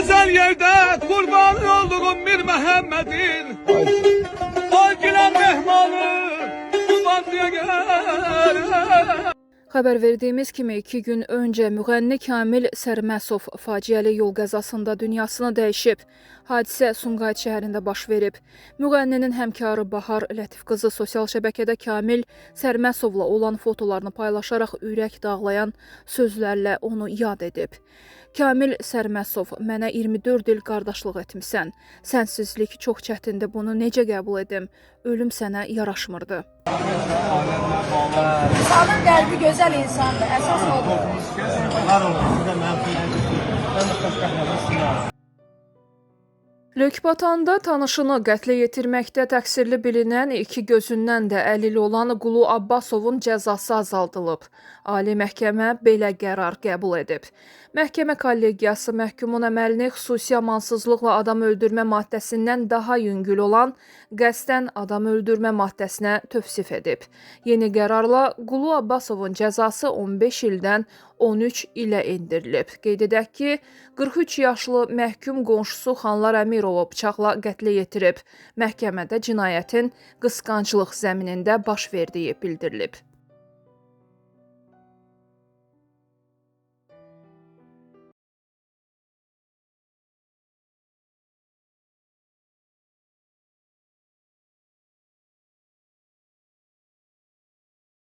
güzel yerde kurban olduğum bir Mehmet'in o gülen mehmanı kurban diye gel. Xəbər verdiyimiz kimi 2 gün öncə müğənni Kamil Sərməsov faciəli yol qəzasında dünyasını dəyişib. Hadisə Sumqayıt şəhərində baş verib. Müğənninin həmkarı Bahar Lətif qızı sosial şəbəkədə Kamil Sərməsovla olan fotolarını paylaşaraq ürək dağlayan sözlərlə onu yad edib. Kamil Sərməsov, mənə 24 il qardaşlıq etmisən. Sənsizlik çox çətindir, bunu necə qəbul edim? Ölüm sənə yaraşmırdı. İnsanın qəlbi gözəl insandır, əsas odur. Lökbatanda tanışını qətlə yetirməkdə təqsirli bilinən 2 gözündən də əlil olan Qulu Abbasovun cəzası azaldılıb. Ali Məhkəmə belə qərar qəbul edib. Məhkəmə kollegiyası məhkumun əməlini xüsusi amansızlıqla adam öldürmə maddəsindən daha yüngül olan qəsdən adam öldürmə maddəsinə tövsif edib. Yeni qərarla Qulu Abbasovun cəzası 15 ildən 13 ilə endirilib. Qeyd edək ki, 43 yaşlı məhkum qonşusu Xanlar Əmirovu bıçaqla qətlə yetirib. Məhkəmədə cinayətin qısqanclıq zəminində baş verdiyi bildirilib.